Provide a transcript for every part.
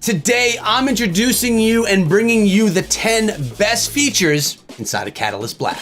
Today, I'm introducing you and bringing you the 10 best features inside of Catalyst Black.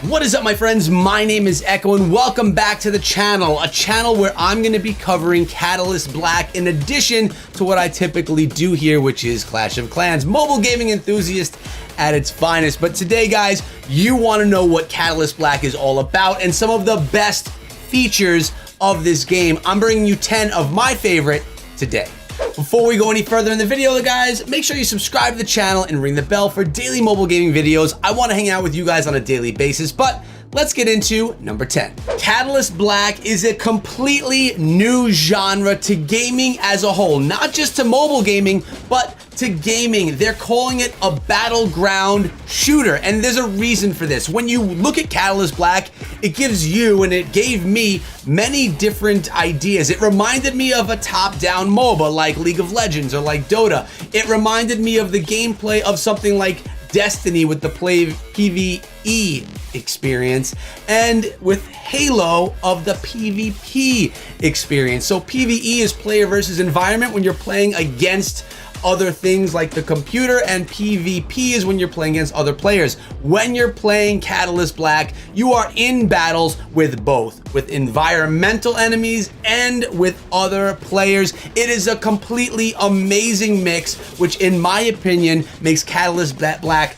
What is up, my friends? My name is Echo and welcome back to the channel, a channel where I'm going to be covering Catalyst Black in addition to what I typically do here, which is Clash of Clans, mobile gaming enthusiast at its finest. But today, guys, you want to know what Catalyst Black is all about and some of the best features of this game. I'm bringing you 10 of my favorite today. Before we go any further in the video, guys, make sure you subscribe to the channel and ring the bell for daily mobile gaming videos. I want to hang out with you guys on a daily basis, but let's get into number 10. Catalyst Black is a completely new genre to gaming as a whole, not just to mobile gaming, but to gaming. They're calling it a battleground shooter, and there's a reason for this. When you look at Catalyst Black, it gives you, and it gave me, many different ideas. It reminded me of a top-down MOBA like League of Legends or like Dota. It reminded me of the gameplay of something like Destiny with the PvE experience, and with Halo of the PvP experience. So PvE is player versus environment when you're playing against other things like the computer, and PvP is when you're playing against other players. When you're playing Catalyst Black, you are in battles with both, with environmental enemies and with other players. It is a completely amazing mix, which in my opinion makes Catalyst Black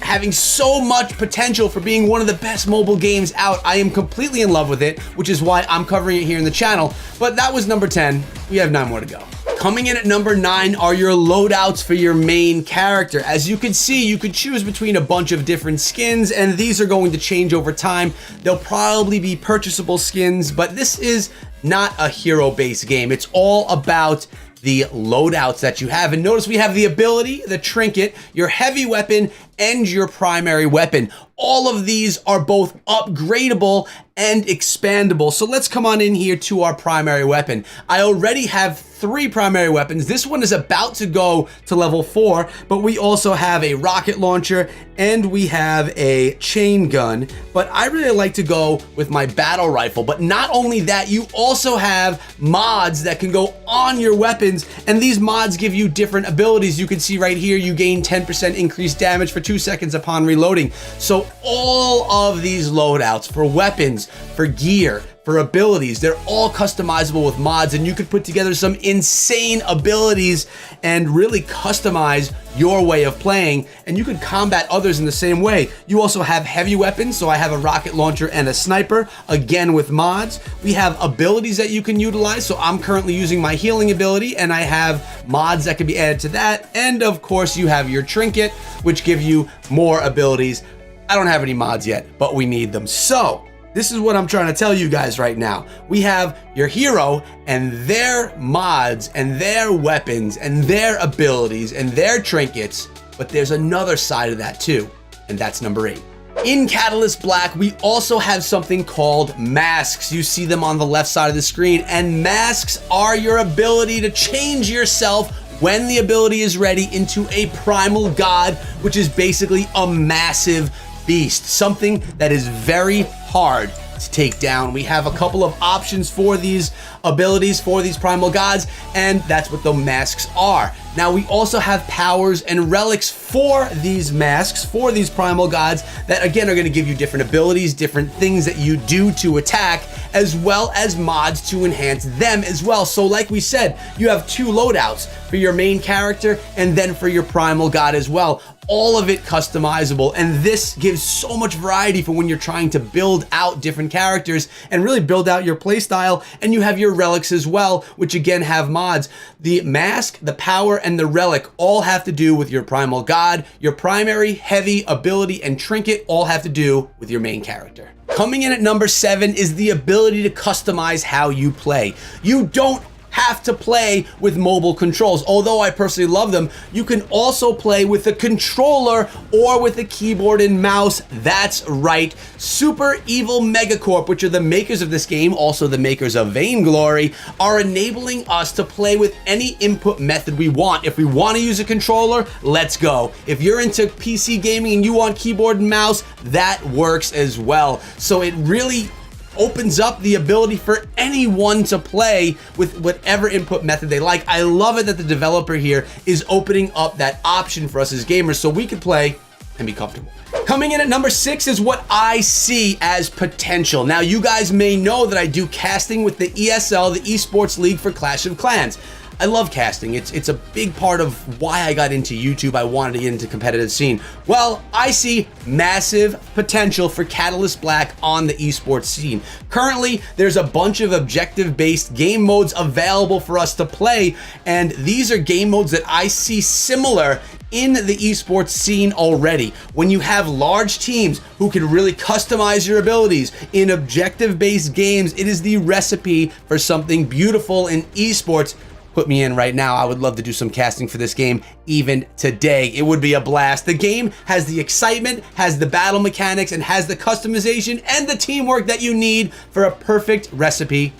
having so much potential for being one of the best mobile games out. I am completely in love with it, which is why I'm covering it here in the channel. But that was number 10. We have 9 more to go. Coming in at number 9 are your loadouts for your main character. As you can see, you could choose between a bunch of different skins, and these are going to change over time. They'll probably be purchasable skins, but this is not a hero-based game. It's all about the loadouts that you have. And notice we have the ability, the trinket, your heavy weapon, and your primary weapon. All of these are both upgradable and expandable. So let's come on in here to our primary weapon. I already have 3 primary weapons. This one is about to go to level 4, but we also have a rocket launcher and we have a chain gun. But I really like to go with my battle rifle. But not only that, you also have mods that can go on your weapons, and these mods give you different abilities. You can see right here, you gain 10% increased damage for 2 seconds upon reloading. So all of these loadouts for weapons, for gear, for abilities, they're all customizable with mods, and you could put together some insane abilities and really customize your way of playing, and you could combat others in the same way. You also have heavy weapons, so I have a rocket launcher and a sniper, again with mods. We have abilities that you can utilize, so I'm currently using my healing ability, and I have mods that can be added to that. And of course, you have your trinket, which give you more abilities. I don't have any mods yet, but we need them. So this is what I'm trying to tell you guys right now. We have your hero and their mods and their weapons and their abilities and their trinkets, but there's another side of that too, and that's number 8. In Catalyst Black, we also have something called masks. You see them on the left side of the screen, and masks are your ability to change yourself when the ability is ready into a primal god, which is basically a massive beast, something that is very hard to take down. We have a couple of options for these abilities, for these primal gods, and that's what the masks are. Now we also have powers and relics for these masks, for these primal gods, that again are going to give you different abilities, different things that you do to attack, as well as mods to enhance them as well. So like we said, you have 2 loadouts for your main character and then for your primal god as well. All of it customizable, and this gives so much variety for when you're trying to build out different characters and really build out your playstyle. And you have your relics as well, which again have mods. The mask, the power, and the relic all have to do with your primal god. Your primary, heavy, ability, and trinket all have to do with your main character. Coming in at number 7 is the ability to customize how you play. You don't have to play with mobile controls. Although I personally love them, you can also play with a controller or with a keyboard and mouse. That's right. Super Evil Megacorp, which are the makers of this game, also the makers of Vainglory, are enabling us to play with any input method we want. If we want to use a controller, let's go. If you're into PC gaming and you want keyboard and mouse, that works as well. So it really opens up the ability for anyone to play with whatever input method they like. I love it that the developer here is opening up that option for us as gamers so we can play and be comfortable. Coming in at number 6 is what I see as potential. Now, you guys may know that I do casting with the ESL, the Esports League for Clash of Clans. I love casting. It's a big part of why I got into YouTube. I wanted to get into competitive scene. Well, I see massive potential for Catalyst Black on the esports scene. Currently, there's a bunch of objective-based game modes available for us to play, and these are game modes that I see similar in the esports scene already. When you have large teams who can really customize your abilities in objective-based games, it is the recipe for something beautiful in esports. Put me in right now. I would love to do some casting for this game even today. It would be a blast. The game has the excitement, has the battle mechanics, and has the customization and the teamwork that you need for a perfect recipe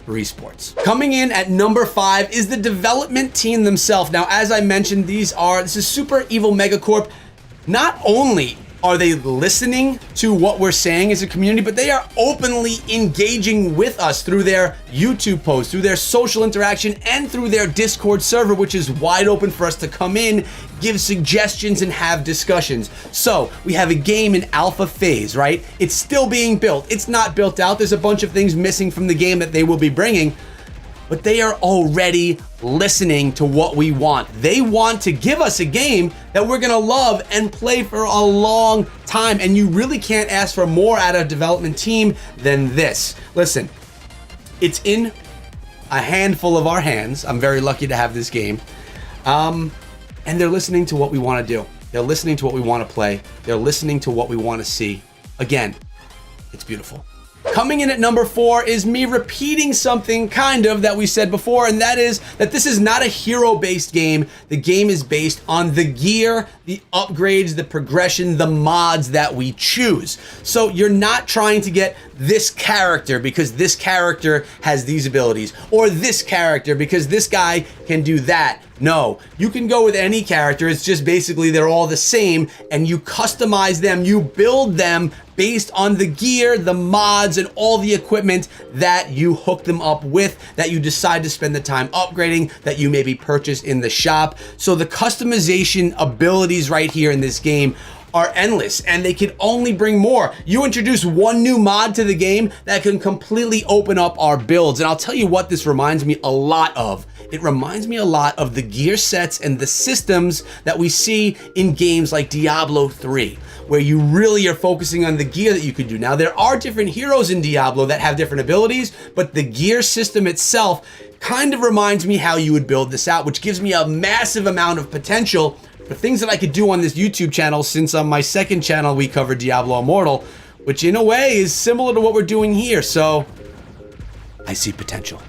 for esports. Coming in at number 5 is the development team themselves. Now, as I mentioned, this is Super Evil Megacorp. Not only are they listening to what we're saying as a community, but they are openly engaging with us through their YouTube posts, through their social interaction, and through their Discord server, which is wide open for us to come in, give suggestions, and have discussions. So we have a game in alpha phase, right? It's still being built. It's not built out. There's a bunch of things missing from the game that they will be bringing, but they are already listening to what we want. They want to give us a game that we're gonna love and play for a long time. And you really can't ask for more out of a development team than this. Listen, it's in a handful of our hands. I'm very lucky to have this game. And they're listening to what we wanna do. They're listening to what we wanna play. They're listening to what we wanna see. Again, it's beautiful. Coming in at number 4 is me repeating something kind of that we said before, and that is that this is not a hero-based game. The game is based on the gear, the upgrades, the progression, the mods that we choose. So you're not trying to get this character because this character has these abilities, or this character because this guy can do that. No, you can go with any character. It's just basically they're all the same, and you customize them, you build them based on the gear, the mods, and all the equipment that you hook them up with, that you decide to spend the time upgrading, that you maybe purchase in the shop. So the customization abilities right here in this game are endless, and they can only bring more. You introduce one new mod to the game that can completely open up our builds. And I'll tell you what this reminds me a lot of. It reminds me a lot of the gear sets and the systems that we see in games like Diablo 3, where you really are focusing on the gear that you can do. Now, there are different heroes in Diablo that have different abilities, but the gear system itself kind of reminds me how you would build this out, which gives me a massive amount of potential for things that I could do on this YouTube channel, since on my second channel we covered Diablo Immortal, which in a way is similar to what we're doing here. So I see potential.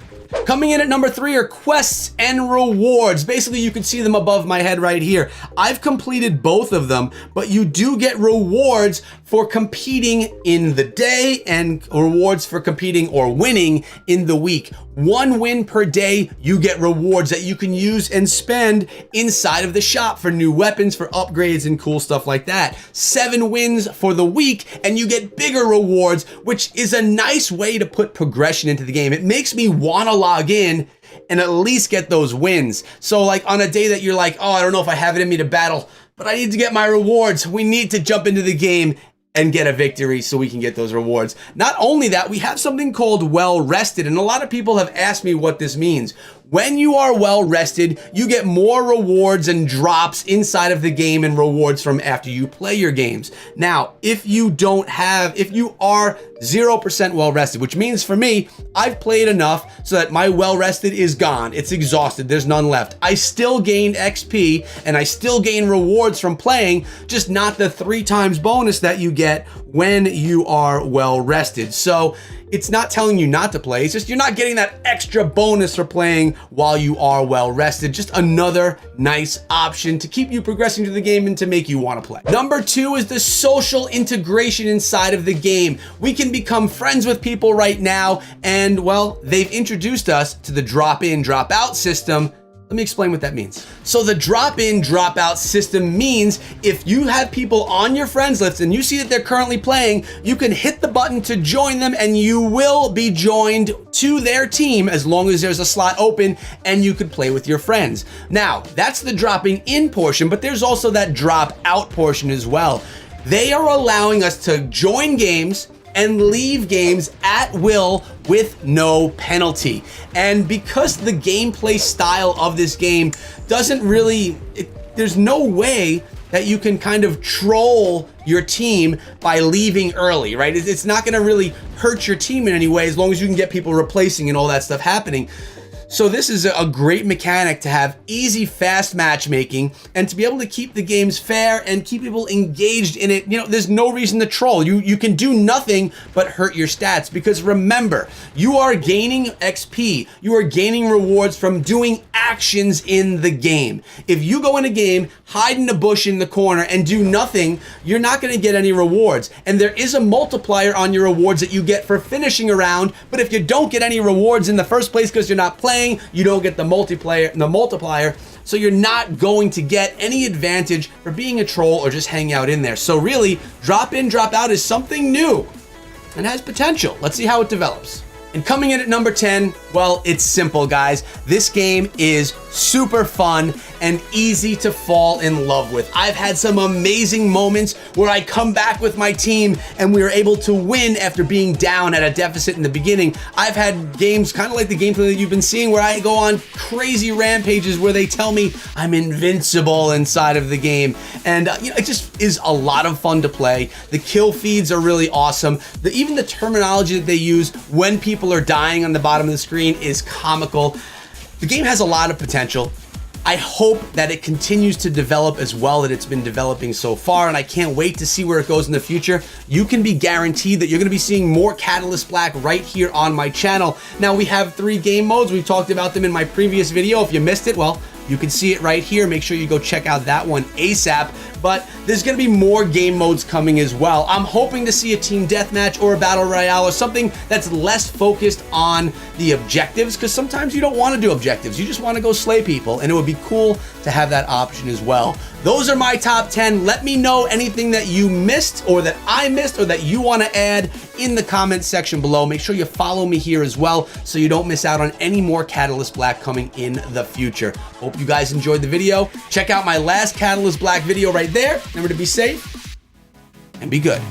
Coming in at number 3 are quests and rewards. Basically, you can see them above my head right here. I've completed both of them, but you do get rewards for competing in the day and rewards for competing or winning in the week. 1 win per day, you get rewards that you can use and spend inside of the shop for new weapons, for upgrades, and cool stuff like that. 7 wins for the week, and you get bigger rewards, which is a nice way to put progression into the game. It makes me want to log in and at least get those wins. So like on a day that you're like, oh, I don't know if I have it in me to battle, but I need to get my rewards. We need to jump into the game and get a victory so we can get those rewards. Not only that, we have something called well rested, and a lot of people have asked me what this means. When you are well rested, you get more rewards and drops inside of the game and rewards from after you play your games. Now, if you are 0% well rested, which means for me, I've played enough so that my well rested is gone. It's exhausted. There's none left. I still gain XP and I still gain rewards from playing, just not the 3 times bonus that you get when you are well rested. So it's not telling you not to play. It's just you're not getting that extra bonus for playing while you are well rested. Just another nice option to keep you progressing through the game and to make you want to play. Number 2 is the social integration inside of the game. We can become friends with people right now, and well, they've introduced us to the drop in, drop out system Let me explain what that means. So the drop-in, drop-out system means if you have people on your friends list and you see that they're currently playing, you can hit the button to join them and you will be joined to their team as long as there's a slot open and you could play with your friends. Now, that's the dropping in portion, but there's also that drop out portion as well. They are allowing us to join games and leave games at will with no penalty. And because the gameplay style of this game doesn't really, there's no way that you can kind of troll your team by leaving early, right? It's not gonna really hurt your team in any way as long as you can get people replacing and all that stuff happening. So this is a great mechanic to have easy, fast matchmaking and to be able to keep the games fair and keep people engaged in it. You know, there's no reason to troll. You can do nothing but hurt your stats because remember, you are gaining XP. You are gaining rewards from doing actions in the game. If you go in a game, hide in a bush in the corner and do nothing, you're not going to get any rewards. And there is a multiplier on your rewards that you get for finishing a round, but if you don't get any rewards in the first place because you're not playing, you don't get the multiplier, so you're not going to get any advantage for being a troll or just hang out in there. So really, drop in, drop out is something new and has potential. Let's see how it develops. And coming in at number 10, well, it's simple, guys. This game is super fun and easy to fall in love with. I've had some amazing moments where I come back with my team and we are able to win after being down at a deficit in the beginning. I've had games kind of like the gameplay that you've been seeing where I go on crazy rampages where they tell me I'm invincible inside of the game. And you know, it just is a lot of fun to play. The kill feeds are really awesome. Even the terminology that they use when people are dying on the bottom of the screen is comical. The game has a lot of potential. I hope that it continues to develop as well that it's been developing so far, and I can't wait to see where it goes in the future. You can be guaranteed that you're gonna be seeing more Catalyst Black right here on my channel. Now, we have 3 game modes. We've talked about them in my previous video. If you missed it, well, you can see it right here. Make sure you go check out that one ASAP. But there's gonna be more game modes coming as well. I'm hoping to see a team deathmatch or a battle royale or something that's less focused on the objectives, because sometimes you don't want to do objectives. You just want to go slay people, and it would be cool to have that option as well. Those are my top 10. Let me know anything that you missed or that I missed or that you want to add in the comments section below. Make sure you follow me here as well so you don't miss out on any more Catalyst Black coming in the future. Hope you guys enjoyed the video. Check out my last Catalyst Black video right there. Remember to be safe and be good.